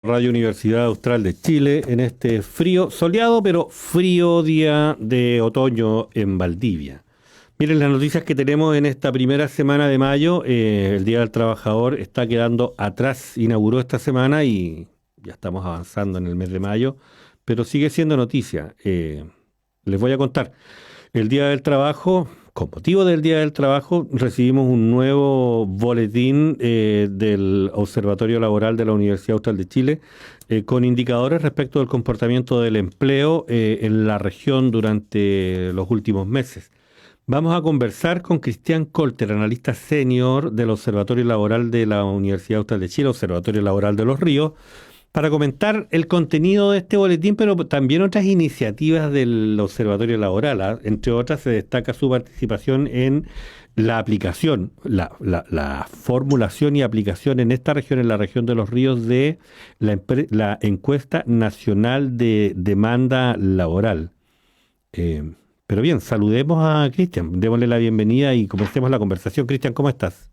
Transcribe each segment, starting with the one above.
Radio Universidad Austral de Chile en este frío, soleado pero frío día de otoño en Valdivia. Miren las noticias que tenemos en esta primera semana de mayo. El Día del Trabajador está quedando atrás, inauguró esta semana y ya estamos avanzando en el mes de mayo, pero sigue siendo noticia. Les voy a contar. El Día del Trabajo, con motivo del Día del Trabajo, recibimos un nuevo boletín del Observatorio Laboral de la Universidad Austral de Chile con indicadores respecto del comportamiento del empleo en la región durante los últimos meses. Vamos a conversar con Cristian Colter, analista senior del Observatorio Laboral de la Universidad Austral de Chile, Observatorio Laboral de los Ríos, para comentar el contenido de este boletín, pero también otras iniciativas del Observatorio Laboral, ¿ah? Entre otras, se destaca su participación en la aplicación, la formulación y aplicación en esta región, en la región de los ríos, de la encuesta nacional de demanda laboral. Pero bien, saludemos a Cristian, démosle la bienvenida y comencemos la conversación. Cristian, ¿cómo estás?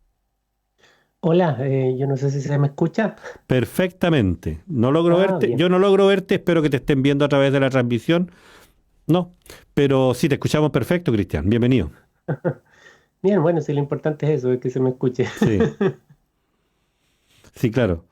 Hola, yo no sé si se me escucha. Perfectamente. No logro Ah, verte, bien. yo no logro verte, espero que te estén viendo a través de la transmisión. No, pero sí, te escuchamos perfecto, Cristian. Bienvenido. Bien, bueno, sí, lo importante es eso, es que se me escuche. Sí, sí, claro.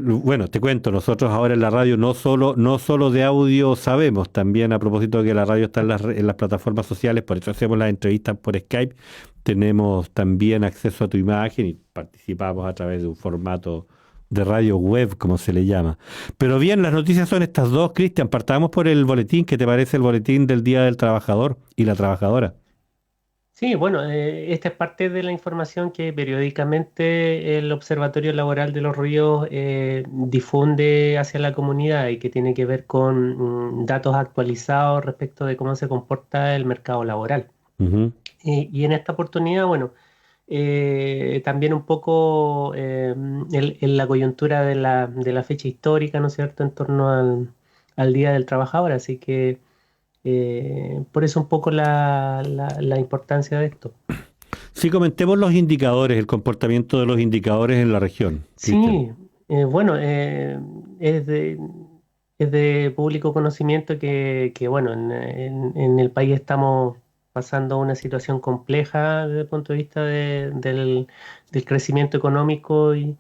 Bueno, te cuento, nosotros ahora en la radio no solo de audio sabemos, también a propósito de que la radio está en las plataformas sociales, por eso hacemos las entrevistas por Skype, tenemos también acceso a tu imagen y participamos a través de un formato de radio web, como se le llama. Pero bien, las noticias son estas dos, Cristian. Partamos por el boletín. ¿Qué te parece el boletín del Día del Trabajador y la Trabajadora? Sí, bueno, esta es parte de la información que periódicamente el Observatorio Laboral de los Ríos difunde hacia la comunidad y que tiene que ver con datos actualizados respecto de cómo se comporta el mercado laboral. Ujú. Y en esta oportunidad, bueno, también un poco en la coyuntura de la fecha histórica, ¿no es cierto?, en torno al Día del Trabajador, así que por eso un poco la importancia de esto. Sí, comentemos los indicadores, el comportamiento de los indicadores en la región, Cristian. Sí, bueno, es de público conocimiento que, bueno, en el país estamos pasando una situación compleja desde el punto de vista del crecimiento económico y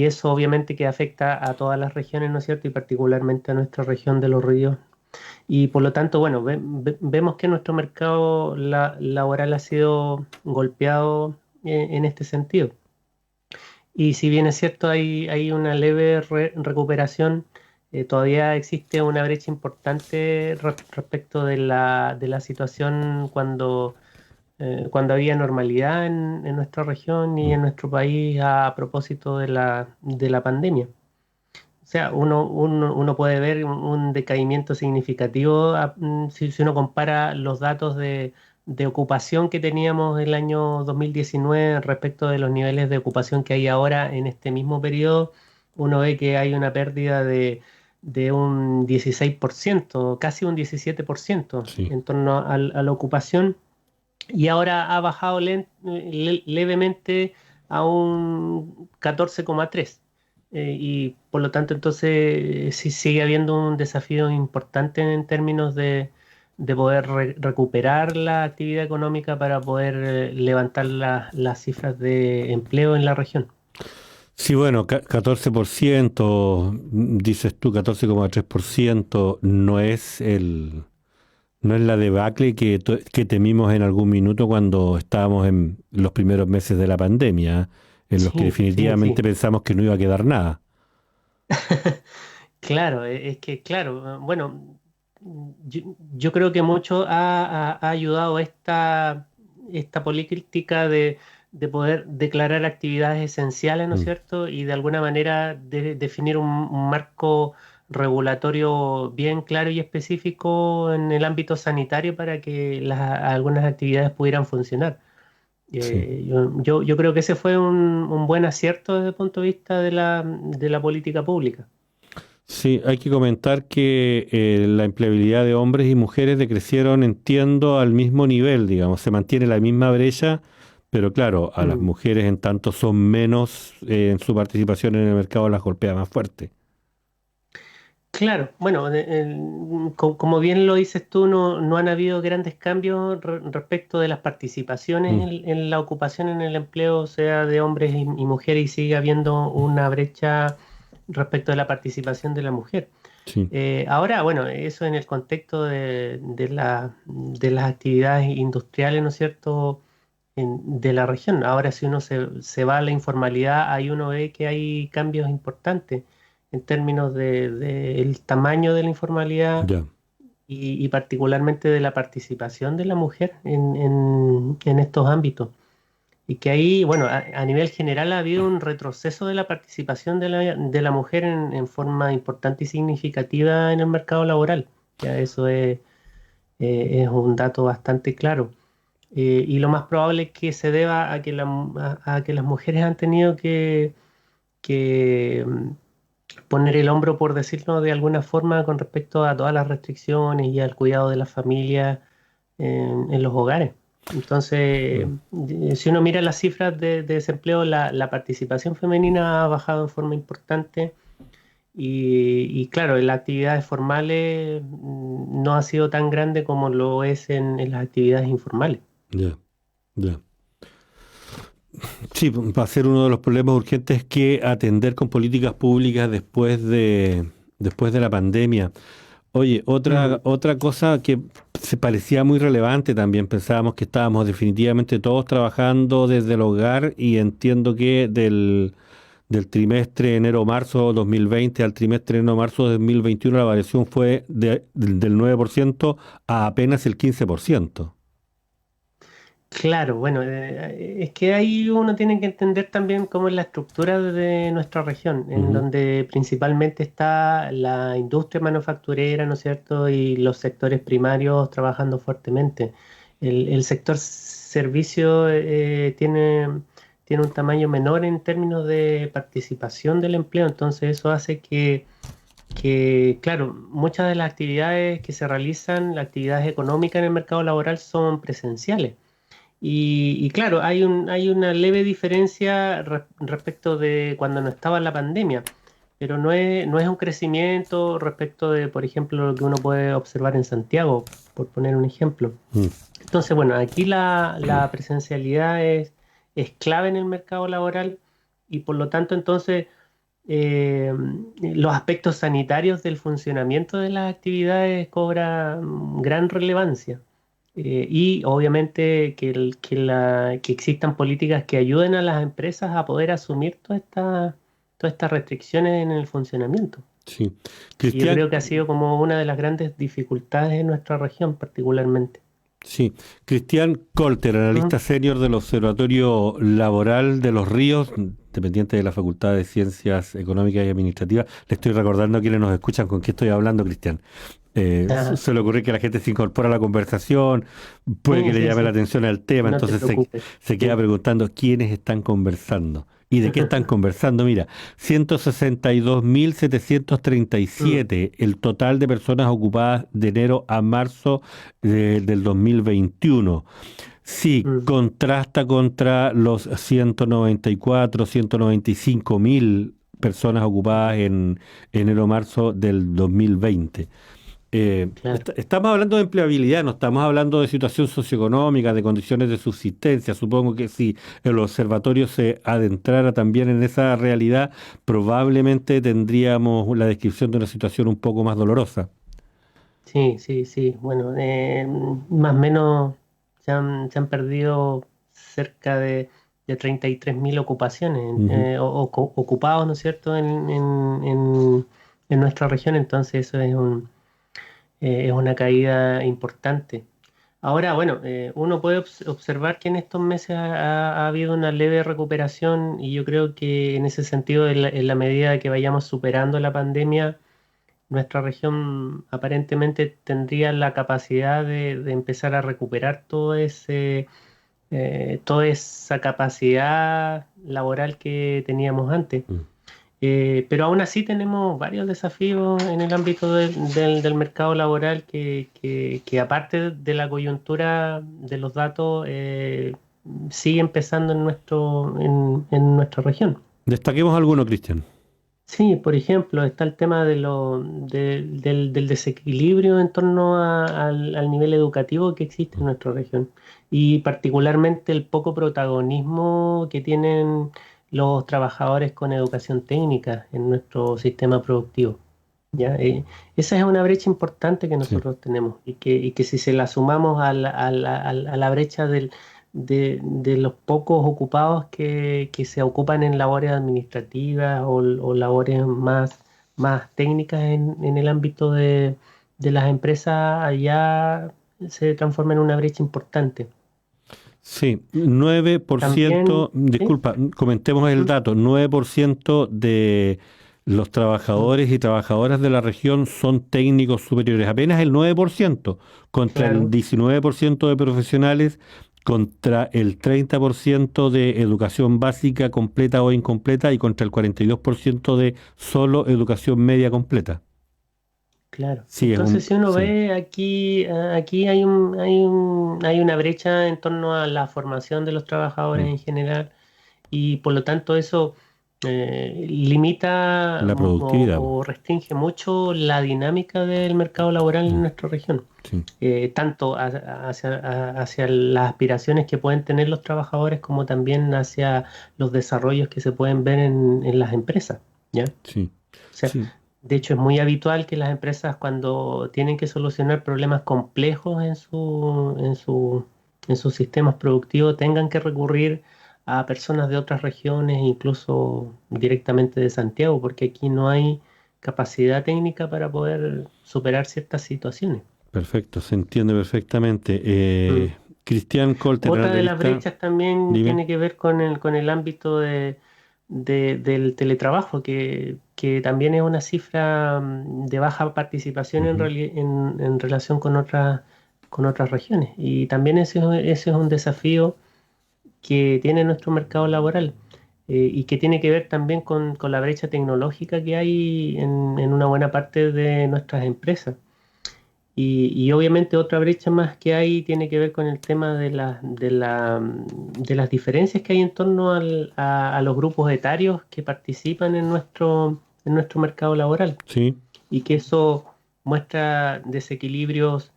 eso obviamente que afecta a todas las regiones, ¿no es cierto? Y particularmente a nuestra región de los ríos. Y por lo tanto, bueno, vemos que nuestro mercado laboral ha sido golpeado en este sentido. Y si bien es cierto, hay una leve recuperación, todavía existe una brecha importante respecto de la situación cuando había normalidad en nuestra región y Mm. en nuestro país a propósito de la pandemia. O sea, uno puede ver un decaimiento significativo si uno compara los datos de ocupación que teníamos el año 2019 respecto de los niveles de ocupación que hay ahora en este mismo periodo. Uno ve que hay una pérdida de un 16%, casi un 17% Sí. en torno a la ocupación y ahora ha bajado levemente a un 14,3%. Y por lo tanto, entonces, sí sigue habiendo un desafío importante en términos de poder recuperar la actividad económica para poder levantar las cifras de empleo en la región. Sí, bueno, 14%, dices tú, 14,3% no es la debacle que temimos en algún minuto cuando estábamos en los primeros meses de la pandemia, en los que Sí, sí, definitivamente sí. pensamos que no iba a quedar nada. Claro, es que, claro, bueno, yo creo que mucho ha ayudado esta política de poder declarar actividades esenciales, ¿no es Mm. cierto? Y de alguna manera definir un marco regulatorio bien claro y específico en el ámbito sanitario para que algunas actividades pudieran funcionar. Sí. Yo creo que ese fue un buen acierto desde el punto de vista de la política pública. Sí, hay que comentar que la empleabilidad de hombres y mujeres decrecieron, entiendo, al mismo nivel, digamos, se mantiene la misma brecha, pero claro, a las Mm. mujeres en tanto son menos en su participación en el mercado las golpea más fuerte. Claro, bueno, como bien lo dices tú, no han habido grandes cambios respecto de las participaciones Mm, en la ocupación en el empleo, sea de hombres y mujeres, y sigue habiendo una brecha respecto de la participación de la mujer. sí, Ahora, bueno, eso en el contexto de las actividades industriales, ¿no es cierto?, de la región. Ahora, si uno se va a la informalidad, ahí uno ve que hay cambios importantes en términos de el tamaño de la informalidad ya. y particularmente de la participación de la mujer en estos ámbitos. Y que ahí, bueno, a nivel general ha habido un retroceso de la participación de la mujer en forma importante y significativa en el mercado laboral. Ya eso es un dato bastante claro. Y lo más probable es que se deba a que, a que las mujeres han tenido que poner el hombro, por decirlo de alguna forma, con respecto a todas las restricciones y al cuidado de la familia en los hogares. Entonces, Mm. si uno mira las cifras de desempleo, la participación femenina ha bajado en forma importante y claro, en las actividades formales no ha sido tan grande como lo es en las actividades informales. Ya, ya. Sí, va a ser uno de los problemas urgentes que atender con políticas públicas después de la pandemia. Oye, Mm. otra cosa que se parecía muy relevante también, pensábamos que estábamos definitivamente todos trabajando desde el hogar y entiendo que del trimestre enero-marzo 2020 al trimestre enero-marzo 2021 la variación fue del 9% a apenas el 15%. Claro, bueno, es que ahí uno tiene que entender también cómo es la estructura de nuestra región, en Ujú. donde principalmente está la industria manufacturera, ¿no es cierto? Y los sectores primarios trabajando fuertemente. El sector servicio tiene un tamaño menor en términos de participación del empleo, entonces eso hace claro, muchas de las actividades que se realizan, las actividades económicas en el mercado laboral son presenciales. Y claro, hay una leve diferencia respecto de cuando no estaba la pandemia, pero no es un crecimiento respecto de, por ejemplo, lo que uno puede observar en Santiago, por poner un ejemplo. Mm, Entonces, bueno, aquí la presencialidad es clave en el mercado laboral y por lo tanto, entonces, eh, los aspectos sanitarios del funcionamiento de las actividades cobran gran relevancia. Y obviamente que existan políticas que ayuden a las empresas a poder asumir todas estas restricciones en el funcionamiento. sí. Y yo Cristian, creo que ha sido como una de las grandes dificultades en nuestra región particularmente. sí. Cristian Colter, ¿Mm? analista senior del Observatorio Laboral de los Ríos, dependiente de la Facultad de Ciencias Económicas y Administrativas. Le estoy recordando a quienes nos escuchan con qué estoy hablando, Cristian. Ah, Suele ocurrir que la gente se incorpora a la conversación, puede que sí, le sí, llame la sí, atención al tema, no te entonces preocupes. se queda Sí. preguntando quiénes están conversando. ¿Y de qué están conversando? Mira, Mm, 162.737 el total de personas ocupadas de enero a marzo del 2021. Sí, mm. contrasta contra los 194, 195.000 personas ocupadas en enero-marzo del 2020. Claro. Estamos hablando de empleabilidad, no estamos hablando de situación socioeconómica, de condiciones de subsistencia. Supongo que si el observatorio se adentrara también en esa realidad, probablemente tendríamos la descripción de una situación un poco más dolorosa. Sí, sí, sí. Bueno, más o menos se han perdido cerca de 33.000 ocupaciones, Ujú. ocupados, ¿no es cierto?, en nuestra región, entonces eso es una caída importante. Ahora, bueno, uno puede observar que en estos meses ha habido una leve recuperación y yo creo que en ese sentido, en la medida que vayamos superando la pandemia, nuestra región aparentemente tendría la capacidad de empezar a recuperar toda esa capacidad laboral que teníamos antes. Mm. Pero aún así tenemos varios desafíos en el ámbito del mercado laboral que aparte de la coyuntura de los datos, sigue empezando en nuestra región. Destaquemos alguno, Cristian. Sí, por ejemplo, está el tema del desequilibrio en torno al nivel educativo que existe en nuestra región y particularmente el poco protagonismo que tienen los trabajadores con educación técnica en nuestro sistema productivo. ¿Ya? Esa es una brecha importante que Sí, nosotros tenemos y que si se la sumamos a la brecha de los pocos ocupados que se ocupan en labores administrativas o labores más técnicas en el ámbito de las empresas, allá se transforma en una brecha importante. sí, nueve por También, ciento, ¿sí? disculpa, comentemos el Mm, dato, 9% de los mm, trabajadores y trabajadoras de la región son técnicos superiores, apenas el 9% contra el claro. 19% de profesionales, contra el 30% de educación básica completa o incompleta y contra el 42% de solo educación media completa. Claro. Sí, Entonces, si uno sí. ve aquí, aquí hay una brecha en torno a la formación de los trabajadores Mm. en general y por lo tanto eso limita La productividad, po. o restringe mucho la dinámica del mercado laboral en Mm. nuestra región, Sí, tanto hacia las aspiraciones que pueden tener los trabajadores como también hacia los desarrollos que se pueden ver en las empresas, ¿ya? sí, O sea, sí. de hecho es muy habitual que las empresas cuando tienen que solucionar problemas complejos en sus sistemas productivos tengan que recurrir a personas de otras regiones, incluso directamente de Santiago, porque aquí no hay capacidad técnica para poder superar ciertas situaciones. Perfecto, se entiende perfectamente. Mm. Cristian Colter, Otra de las analista, brechas también dime. tiene que ver con el ámbito del teletrabajo, que también es una cifra de baja participación Ujú. en relación con otras regiones. Y también ese es un desafío que tiene nuestro mercado laboral y que tiene que ver también con la brecha tecnológica que hay en una buena parte de nuestras empresas. Y obviamente otra brecha más que hay tiene que ver con el tema de las diferencias que hay en torno a los grupos etarios que participan en nuestro mercado laboral Sí, y que eso muestra desequilibrios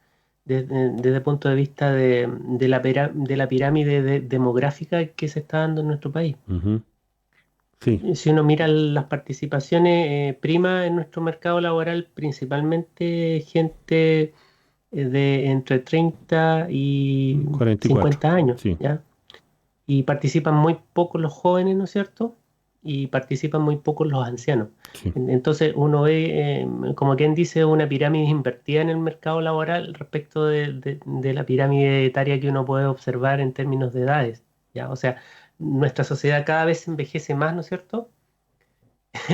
desde el punto de vista de la pirámide demográfica que se está dando en nuestro país. ujú, sí, Si uno mira las participaciones, prima en nuestro mercado laboral, principalmente gente de entre 30 y 44. 50 años, Sí, ¿ya? Y participan muy pocos los jóvenes, ¿no es cierto? Y participan muy pocos los ancianos. sí, Entonces uno ve, como quien dice, una pirámide invertida en el mercado laboral respecto de la pirámide etaria que uno puede observar en términos de edades, ¿ya? O sea, nuestra sociedad cada vez envejece más, ¿no es cierto?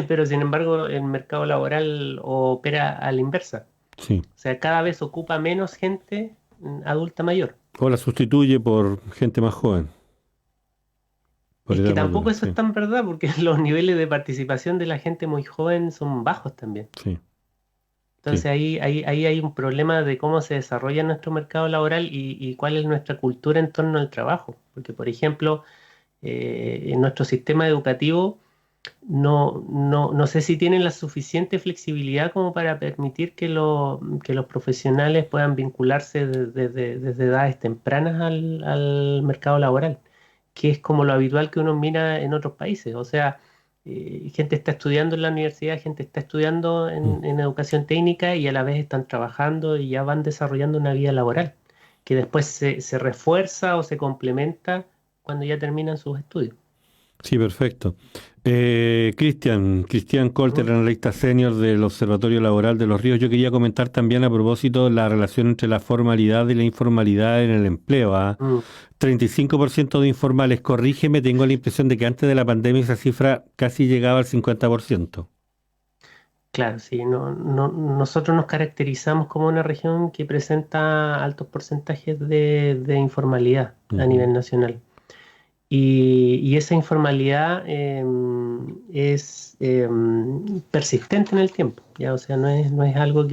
Pero sin embargo, el mercado laboral opera a la inversa. sí. O sea, cada vez ocupa menos gente adulta mayor. O la sustituye por gente más joven, por Es que edad tampoco madura. eso es Sí, tan verdad, porque los niveles de participación de la gente muy joven son bajos también. sí, sí. Entonces ahí hay un problema de cómo se desarrolla nuestro mercado laboral y cuál es nuestra cultura en torno al trabajo. Porque, por ejemplo, en nuestro sistema educativo no sé si tienen la suficiente flexibilidad como para permitir que los profesionales puedan vincularse desde edades tempranas al mercado laboral, que es como lo habitual que uno mira en otros países. O sea, gente está estudiando en la universidad, gente está estudiando Mm. en educación técnica y a la vez están trabajando y ya van desarrollando una vida laboral, que después se refuerza o se complementa cuando ya terminan sus estudios. Sí, perfecto. Cristian Colter, ¿Mm? analista senior del Observatorio Laboral de Los Ríos. Yo quería comentar también a propósito la relación entre la formalidad y la informalidad en el empleo. ¿Ah? Mm. 35% de informales. Corrígeme, tengo la impresión de que antes de la pandemia esa cifra casi llegaba al 50%. Claro, sí, nosotros nos caracterizamos como una región que presenta altos porcentajes de informalidad a Ujú. nivel nacional. Y esa informalidad es persistente en el tiempo, ¿ya? O sea, no es algo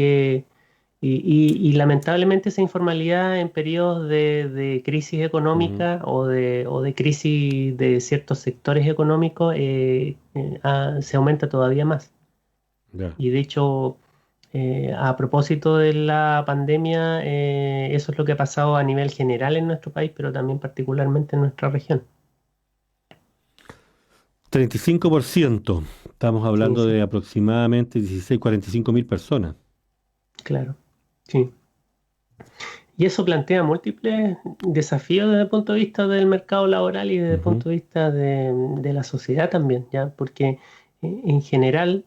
Y lamentablemente esa informalidad en periodos de crisis Ujú, económica o de crisis de ciertos sectores económicos se aumenta todavía más. ya. Y de hecho, a propósito de la pandemia, eso es lo que ha pasado a nivel general en nuestro país, pero también particularmente en nuestra región. 35%. Estamos Sí, hablando sí, de aproximadamente 45.000 personas. claro. Sí. Y eso plantea múltiples desafíos desde el punto de vista del mercado laboral y desde el Ujú, punto de vista de la sociedad también, ¿ya? Porque en general,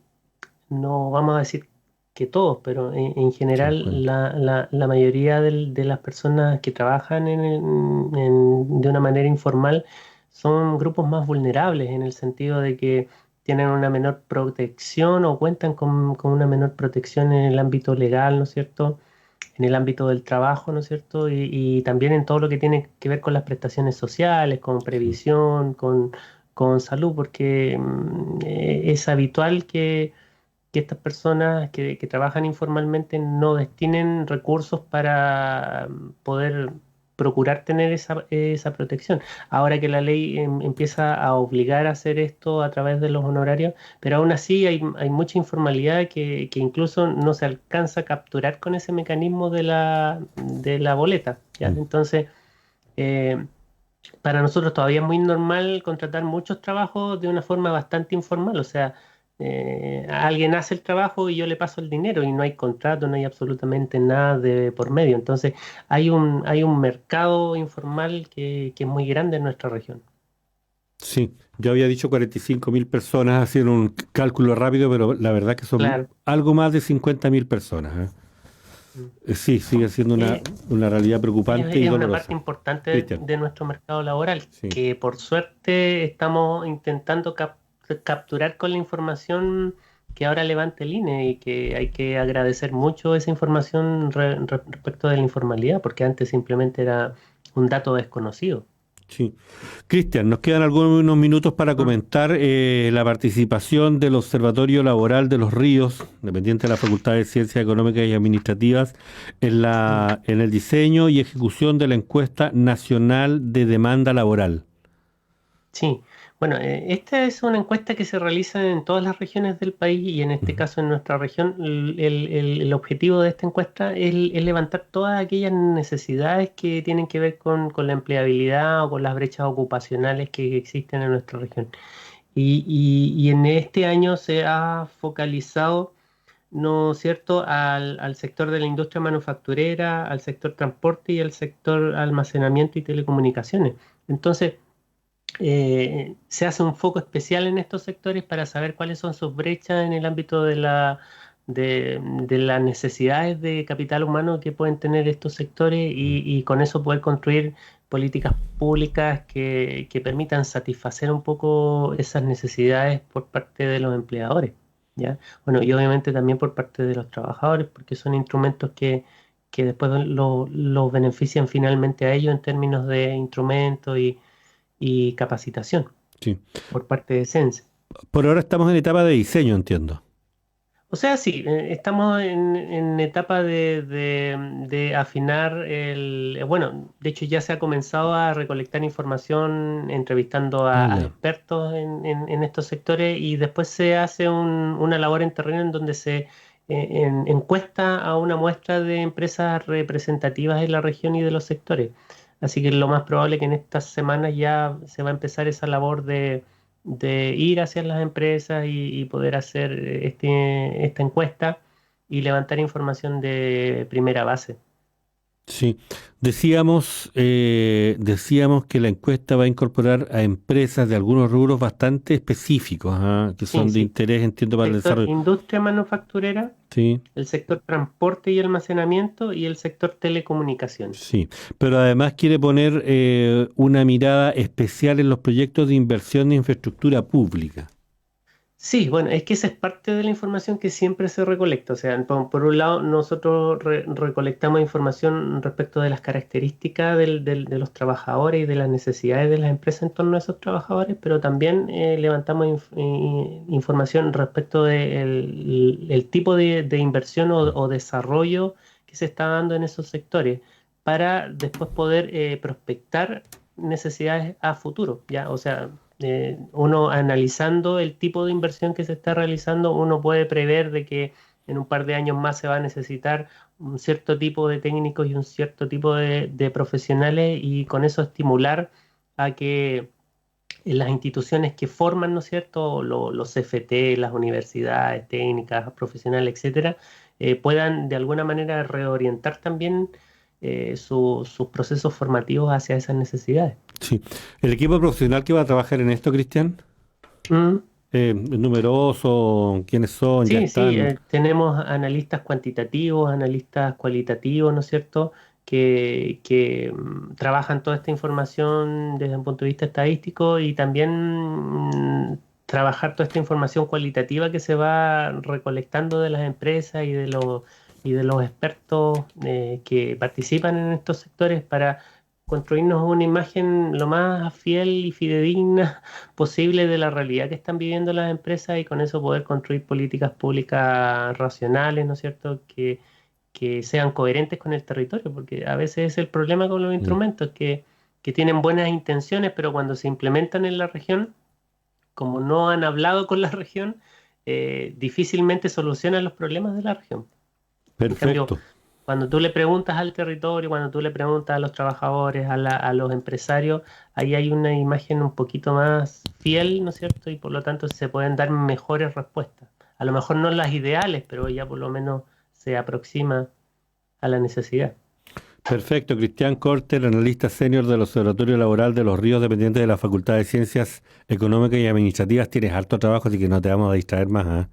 no vamos a decir que todos, pero en general 50. la mayoría de las personas que trabajan de una manera informal son grupos más vulnerables en el sentido de que tienen una menor protección o cuentan con una menor protección en el ámbito legal, ¿no es cierto? En el ámbito del trabajo, ¿no es cierto? Y también en todo lo que tiene que ver con las prestaciones sociales, con Sí, previsión, con salud, porque es habitual que estas personas que trabajan informalmente no destinen recursos para poder procurar tener esa protección. Ahora que la ley empieza a obligar a hacer esto a través de los honorarios, pero aún así hay mucha informalidad que incluso no se alcanza a capturar con ese mecanismo de la boleta, ¿ya? mm, Entonces, eh, para nosotros todavía es muy normal contratar muchos trabajos de una forma bastante informal, o sea, alguien hace el trabajo y yo le paso el dinero y no hay contrato, no hay absolutamente nada de por medio. Entonces, hay un mercado informal que es muy grande en nuestra región. sí, yo había dicho 45.000 personas, haciendo un cálculo rápido, pero la verdad que son Claro. algo más de 50.000 personas. Mm. Sí, sigue siendo una, Eh, una realidad preocupante y es una parte dolorosa. importante Cristian, de nuestro mercado laboral, sí. que por suerte estamos intentando capturar con la información que ahora levanta el INE y que hay que agradecer mucho esa información respecto de la informalidad, porque antes simplemente era un dato desconocido. Sí. Cristian, nos quedan algunos minutos para Mm. comentar la participación del Observatorio Laboral de los Ríos, dependiente de la Facultad de Ciencias Económicas y Administrativas, Mm. en el diseño y ejecución de la encuesta nacional de demanda laboral. Sí, bueno, esta es una encuesta que se realiza en todas las regiones del país y en este Ujú. caso en nuestra región el objetivo de esta encuesta es levantar todas aquellas necesidades que tienen que ver con la empleabilidad o con las brechas ocupacionales que existen en nuestra región. Y en este año se ha focalizado, ¿no es cierto?, al sector de la industria manufacturera, al sector transporte y al sector almacenamiento y telecomunicaciones. Entonces, se hace un foco especial en estos sectores para saber cuáles son sus brechas en el ámbito de las necesidades de capital humano que pueden tener estos sectores y con eso poder construir políticas públicas que permitan satisfacer un poco esas necesidades por parte de los empleadores, ¿ya? Bueno, y obviamente también por parte de los trabajadores, porque son instrumentos que después los benefician finalmente a ellos en términos de instrumentos y capacitación Sí. por parte de Sense. Por ahora estamos en etapa de diseño, entiendo. O sea, sí, estamos en etapa de afinar bueno, de hecho ya se ha comenzado a recolectar información entrevistando Ah, a ya. expertos en estos sectores y después se hace una labor en terreno en donde se encuesta a una muestra de empresas representativas de la región y de los sectores. Así que lo más probable que en estas semanas ya se va a empezar esa labor de ir hacia las empresas y poder hacer esta encuesta y levantar información de primera base. Sí, decíamos que la encuesta va a incorporar a empresas de algunos rubros bastante específicos, que Sí, son de sí. interés, entiendo, para el Sector desarrollo. industria manufacturera, Sí, el sector transporte y almacenamiento y el sector telecomunicaciones. sí. Pero además quiere poner una mirada especial en los proyectos de inversión de infraestructura pública. Sí, bueno, es que esa es parte de la información que siempre se recolecta. O sea, por un lado, nosotros recolectamos información respecto de las características de los trabajadores y de las necesidades de las empresas en torno a esos trabajadores, pero también levantamos información respecto del el tipo de inversión o desarrollo que que se está dando en esos sectores para después poder prospectar necesidades a futuro, ¿ya? O sea, uno analizando el tipo de inversión que se está realizando, uno puede prever de que en un par de años más se va a necesitar un cierto tipo de técnicos y un cierto tipo de profesionales, y con eso estimular a que las instituciones que forman, ¿no es cierto?, los CFT, las universidades técnicas, profesionales, etcétera, puedan de alguna manera reorientar también sus procesos formativos hacia esas necesidades. Sí. ¿El equipo profesional que va a trabajar en esto, Cristian? Mm. ¿Es numeroso? ¿Quiénes son? ¿Ya Sí, sí, están? tenemos analistas cuantitativos, analistas cualitativos, ¿no es cierto?, que trabajan toda esta información desde un punto de vista estadístico, y también trabajar toda esta información cualitativa que se va recolectando de las empresas y de los expertos que participan en estos sectores, para construirnos una imagen lo más fiel y fidedigna posible de la realidad que están viviendo las empresas, y con eso poder construir políticas públicas racionales, ¿no es cierto?, que sean coherentes con el territorio, porque a veces es el problema con los Mm. instrumentos, que tienen buenas intenciones, pero cuando se implementan en la región, como no han hablado con la región, difícilmente solucionan los problemas de la región. En cambio, Perfecto. cuando tú le preguntas al territorio, cuando tú le preguntas a los trabajadores, a los empresarios, ahí hay una imagen un poquito más fiel, ¿no es cierto? Y por lo tanto se pueden dar mejores respuestas. A lo mejor no las ideales, pero ya por lo menos se aproxima a la necesidad. Perfecto. Cristian Corter, analista senior del Observatorio Laboral de los Ríos, dependiente de la Facultad de Ciencias Económicas y Administrativas. Tienes harto trabajo, así que no te vamos a distraer más, ¿ah?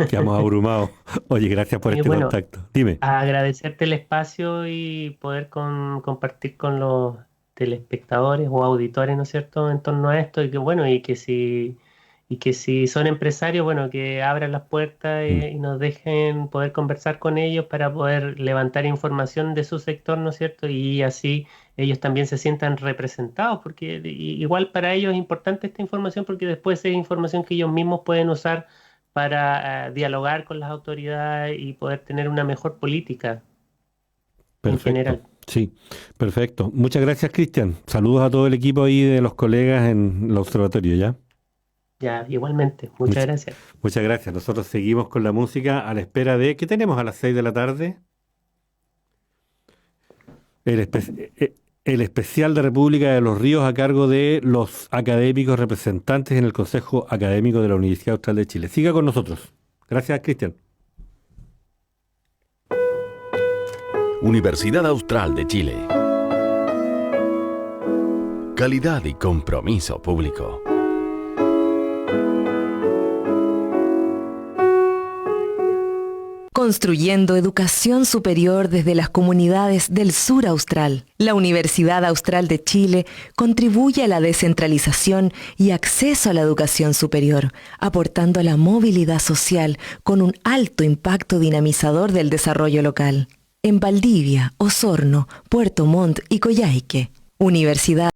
Quedamos abrumados. Oye, gracias por Y este bueno, contacto. Dime. agradecerte el espacio y poder compartir con los telespectadores o auditores, ¿no es cierto?, en torno a esto, y que bueno, y que si son empresarios, bueno, que abran las puertas Mm. y nos dejen poder conversar con ellos para poder levantar información de su sector, ¿no es cierto? Y así ellos también se sientan representados, porque igual para ellos es importante esta información, porque después es información que ellos mismos pueden usar para dialogar con las autoridades y poder tener una mejor política en Perfecto. general. Sí, perfecto. Muchas gracias, Cristian. Saludos a todo el equipo ahí de los colegas en el observatorio, ¿ya? Ya, igualmente. Muchas Much- gracias. muchas gracias. Nosotros seguimos con la música a la espera de... ¿Qué tenemos a las 6 de la tarde? El especial de República de los Ríos a cargo de los académicos representantes en el Consejo Académico de la Universidad Austral de Chile. Siga con nosotros. Gracias, Cristian. Universidad Austral de Chile. Calidad y compromiso público. Construyendo educación superior desde las comunidades del sur austral. La Universidad Austral de Chile contribuye a la descentralización y acceso a la educación superior, aportando a la movilidad social con un alto impacto dinamizador del desarrollo local. En Valdivia, Osorno, Puerto Montt y Coyhaique. Universidad